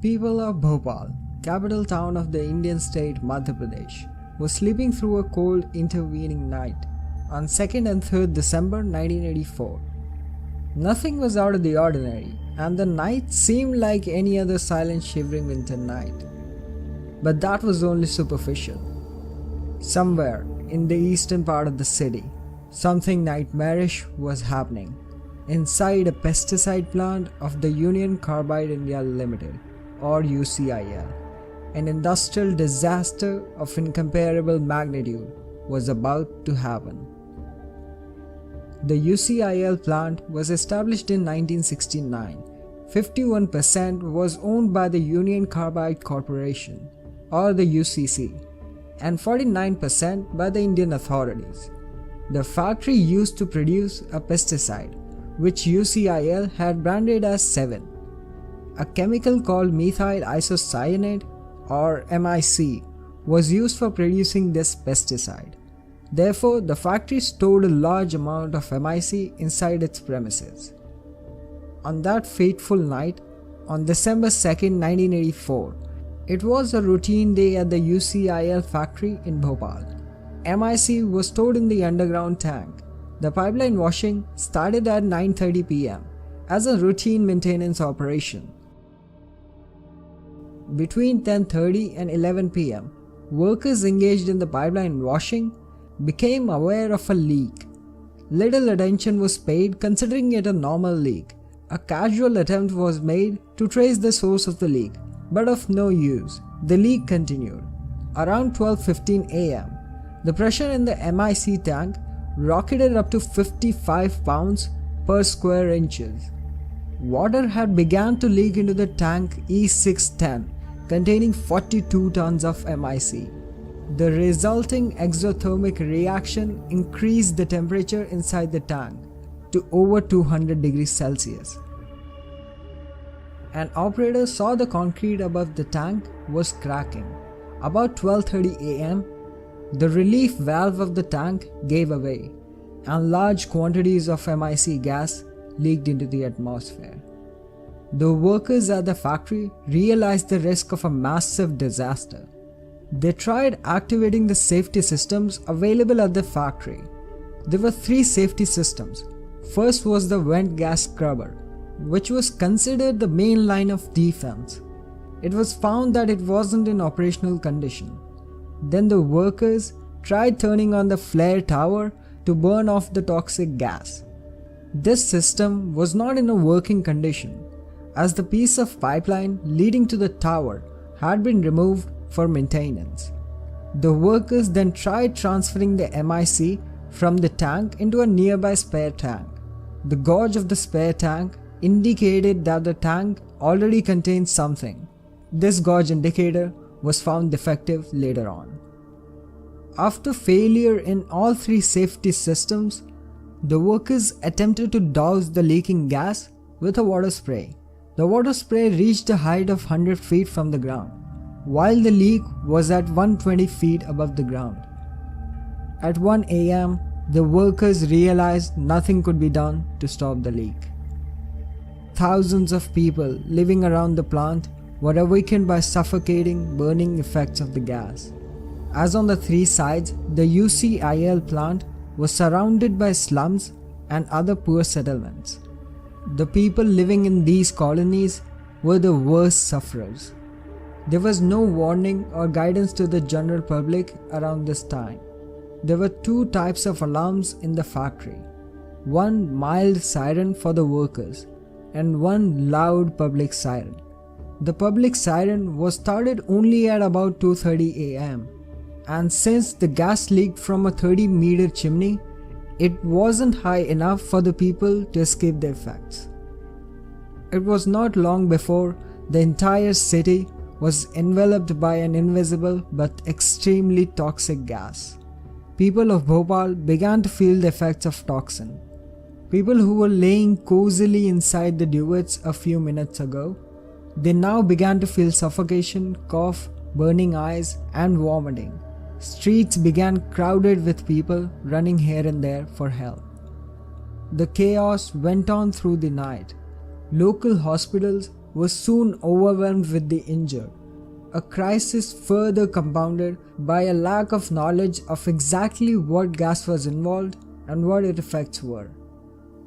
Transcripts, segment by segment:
people of Bhopal, capital town of the Indian state Madhya Pradesh, were sleeping through a cold intervening night on 2nd and 3rd December 1984. Nothing was out of the ordinary, and the night seemed like any other silent shivering winter night. But that was only superficial. Somewhere in the eastern part of the city, something nightmarish was happening inside a pesticide plant of the Union Carbide India Limited, or UCIL. An industrial disaster of incomparable magnitude was about to happen. The UCIL plant was established in 1969. 51% was owned by the Union Carbide Corporation, or the UCC, and 49% by the Indian authorities. The factory used to produce a pesticide, which UCIL had branded as 7. A chemical called methyl isocyanate, or MIC, was used for producing this pesticide. Therefore, the factory stored a large amount of MIC inside its premises. On that fateful night, on December 2nd, 1984, it was a routine day at the UCIL factory in Bhopal. MIC was stored in the underground tank. The pipeline washing started at 9:30 p.m. as a routine maintenance operation. Between 10:30 and 11 p.m., workers engaged in the pipeline washing became aware of a leak. Little attention was paid considering it a normal leak. A casual attempt was made to trace the source of the leak, but of no use. The leak continued. Around 12:15 a.m., the pressure in the MIC tank rocketed up to 55 pounds per square inches. Water had begun to leak into the tank E610, containing 42 tons of MIC. The resulting exothermic reaction increased the temperature inside the tank to over 200 degrees Celsius. An operator saw the concrete above the tank was cracking. About 12:30 a.m., the relief valve of the tank gave away, and large quantities of MIC gas leaked into the atmosphere. The workers at the factory realized the risk of a massive disaster. They tried activating the safety systems available at the factory. There were 3 safety systems. First was the vent gas scrubber, which was considered the main line of defense. It was found that it wasn't in operational condition. Then the workers tried turning on the flare tower to burn off the toxic gas. This system was not in a working condition, as the piece of pipeline leading to the tower had been removed for maintenance. The workers then tried transferring the MIC from the tank into a nearby spare tank. The gauge of the spare tank indicated that the tank already contained something. This gauge indicator was found defective later on. After failure in all 3 safety systems, the workers attempted to douse the leaking gas with a water spray. The water spray reached a height of 100 feet from the ground, while the leak was at 120 feet above the ground. At 1 a.m., the workers realized nothing could be done to stop the leak. Thousands of people living around the plant were awakened by suffocating, burning effects of the gas. As on the 3 sides, the UCIL plant was surrounded by slums and other poor settlements. The people living in these colonies were the worst sufferers. There was no warning or guidance to the general public around this time. There were 2 types of alarms in the factory. One mild siren for the workers and one loud public siren. The public siren was started only at about 2:30 a.m. and since the gas leaked from a 30-meter chimney, it wasn't high enough for the people to escape the effects. It was not long before the entire city was enveloped by an invisible but extremely toxic gas. People of Bhopal began to feel the effects of toxin. People who were laying cozily inside the duvets a few minutes ago, they now began to feel suffocation, cough, burning eyes, and vomiting. Streets began crowded with people running here and there for help. The chaos went on through the night. Local hospitals was soon overwhelmed with the injured, a crisis further compounded by a lack of knowledge of exactly what gas was involved and what its effects were.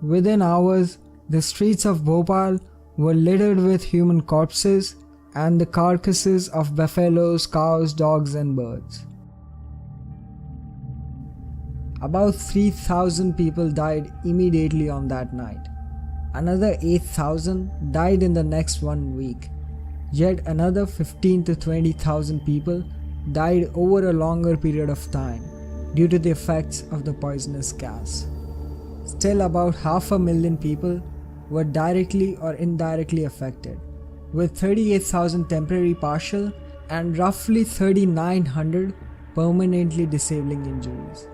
Within hours, the streets of Bhopal were littered with human corpses and the carcasses of buffaloes, cows, dogs, and birds. About 3,000 people died immediately on that night. Another 8,000 died in the next 1 week. Yet another 15 to 20,000 people died over a longer period of time due to the effects of the poisonous gas. Still, about 500,000 people were directly or indirectly affected, with 38,000 temporary partial and roughly 3,900 permanently disabling injuries.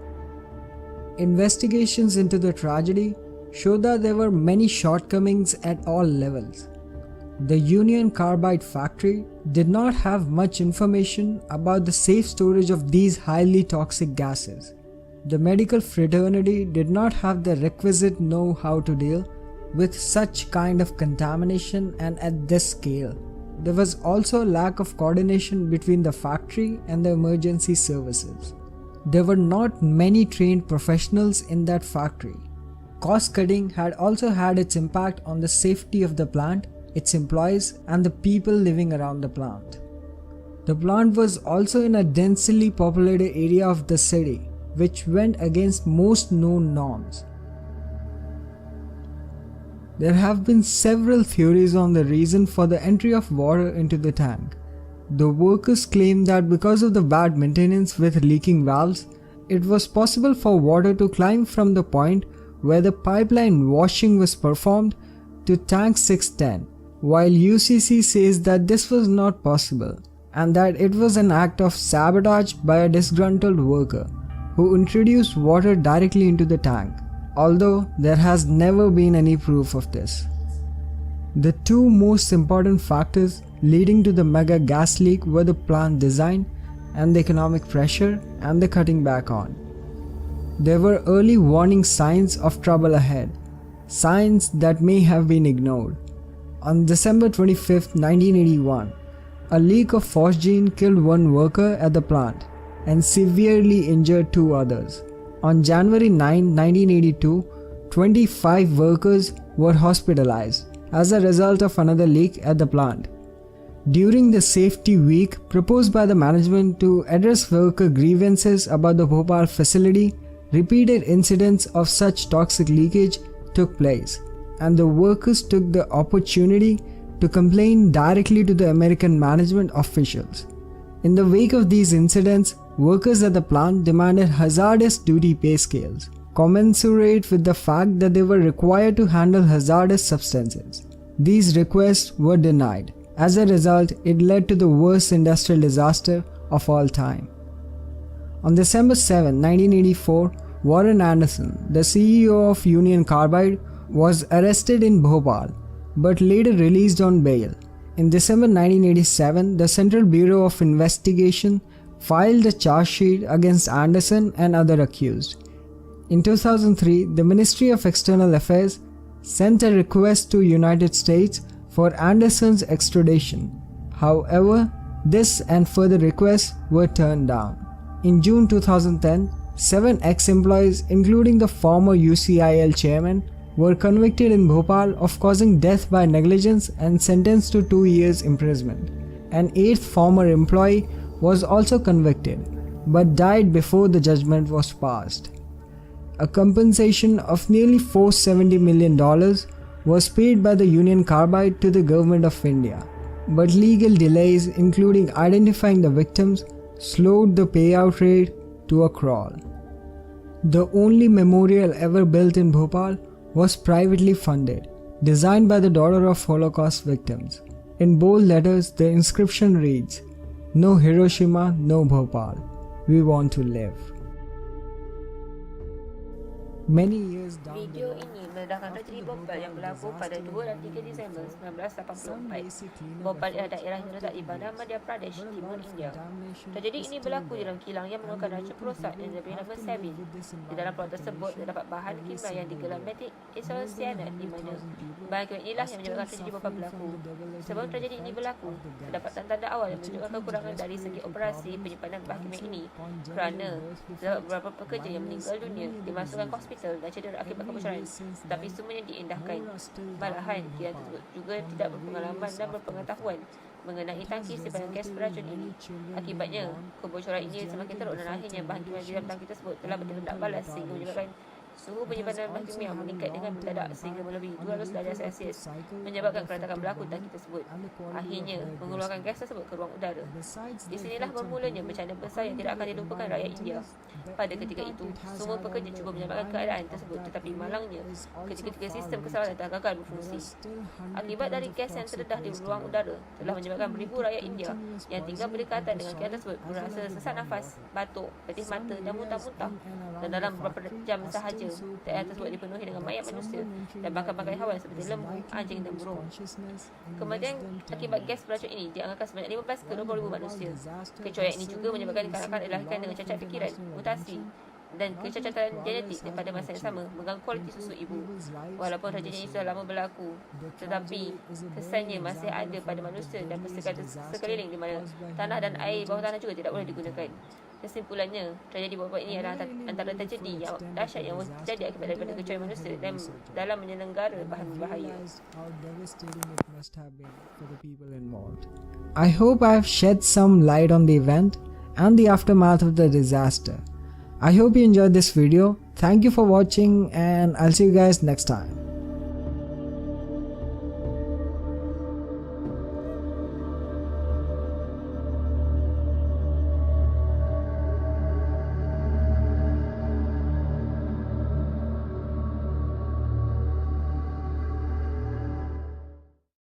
Investigations into the tragedy show that there were many shortcomings at all levels. The Union Carbide factory did not have much information about the safe storage of these highly toxic gases. The medical fraternity did not have the requisite know-how to deal with such kind of contamination and at this scale. There was also a lack of coordination between the factory and the emergency services. There were not many trained professionals in that factory. Cost cutting had also had its impact on the safety of the plant, its employees, and the people living around the plant. The plant was also in a densely populated area of the city, which went against most known norms. There have been several theories on the reason for the entry of water into the tank. The workers claim that because of the bad maintenance with leaking valves, it was possible for water to climb from the point where the pipeline washing was performed to tank 610, while UCC says that this was not possible and that it was an act of sabotage by a disgruntled worker who introduced water directly into the tank, although there has never been any proof of this. The two most important factors leading to the mega gas leak were the plant design and the economic pressure and the cutting back on. There were early warning signs of trouble ahead, signs that may have been ignored. On December 25, 1981, a leak of phosgene killed one worker at the plant and severely injured two others. On January 9, 1982, 25 workers were hospitalized as a result of another leak at the plant. During the safety week proposed by the management to address worker grievances about the Bhopal facility, repeated incidents of such toxic leakage took place, and the workers took the opportunity to complain directly to the American management officials. In the wake of these incidents, workers at the plant demanded hazardous duty pay scales, commensurate with the fact that they were required to handle hazardous substances. These requests were denied. As a result, it led to the worst industrial disaster of all time. On December 7, 1984, Warren Anderson, the CEO of Union Carbide, was arrested in Bhopal, but later released on bail. In December 1987, the Central Bureau of Investigation filed a charge sheet against Anderson and other accused. In 2003, the Ministry of External Affairs sent a request to United States for Anderson's extradition. However, this and further requests were turned down. In June 2010, 7 ex-employees, including the former UCIL chairman, were convicted in Bhopal of causing death by negligence and sentenced to 2 years imprisonment. An 8th former employee was also convicted, but died before the judgment was passed. A compensation of nearly $470 million was paid by the Union Carbide to the Government of India, but legal delays, including identifying the victims, slowed the payout rate to a crawl. The only memorial ever built in Bhopal was privately funded, designed by the daughter of Holocaust victims. In bold letters, the inscription reads, "No Hiroshima, no Bhopal. We want to live." many years down the Video line. ini mendedahkan tragedi Bhopal yang berlaku pada 2 dan 3 Disember 1984. Bhopal adalah daerah yang terletak di bandar Madhya Pradesh, timur India. Tragedi ini berlaku di dalam kilang yang menggunakan racun perosak yang diberi nama sabin. Di dalam peluang tersebut terdapat bahan kimia yang digelar metik isocyanate di mana bahan kimia inilah yang menyebabkan tragedi Bhopal berlaku. Sebelum tragedi ini berlaku, terdapat tanda-tanda awal yang menunjukkan kekurangan dari segi operasi penyimpanan bahan kimia ini kerana terdapat beberapa pekerja yang meninggal dunia, dimasukkan ke hospital dan cedera akibat kebocoran, tetapi semuanya diindahkan. Malahan, kilang tersebut juga tidak berpengalaman dan berpengetahuan mengenai tangki simpanan gas beracun ini. Akibatnya, kebocoran ini semakin teruk dan akhirnya bahan kimia di dalam tangki tersebut telah bertindak balas sehingga menyebabkan suhu penyimpanan bahan kimia meningkat dengan mendadak sehingga melebihi 200 darjah Celsius, menyebabkan keretakan berlaku tangki tersebut. Akhirnya, mengeluarkan gas tersebut ke ruang udara. Di sinilah bermulanya bencana besar yang tidak akan dilupakan rakyat India. Pada ketika itu, semua pekerja cuba menyelamatkan keadaan tersebut, tetapi malangnya, ketika sistem keselamatan telah gagal berfungsi. Akibat dari gas yang terdedah di ruang udara telah menyebabkan beribu rakyat India yang tinggal berdekatan dengan kilang tersebut merasa sesak nafas, batuk, pedih mata dan muntah-muntah. Dan dalam beberapa jam sahaja, daerah tersebut dipenuhi dengan mayat manusia dan bangkai-bangkai haiwan seperti lembu, anjing dan burung. Kematian akibat gas beracun ini dianggarkan sebanyak 15 ke 20 ribu manusia. Kecoyak ini juga menyebabkan kanak-kanak dilahirkan dengan cacat fikiran, mutasi dan kecacatan genetik dan pada masa yang sama mengganggu kualiti susu ibu. Walaupun tragedi ini sudah lama berlaku, tetapi kesannya masih ada pada manusia dan persekatan sekeliling di mana tanah dan air bawah tanah juga tidak boleh digunakan. Kesimpulannya, tragedi Bhopal ini adalah antara tragedi yang dahsyat yang terjadi akibat daripada kecoyan manusia dan dalam menyelenggara bahan berbahaya. I hope I have shed some light on the event and the aftermath of the disaster. I hope you enjoyed this video. Thank you for watching and I'll see you guys next time.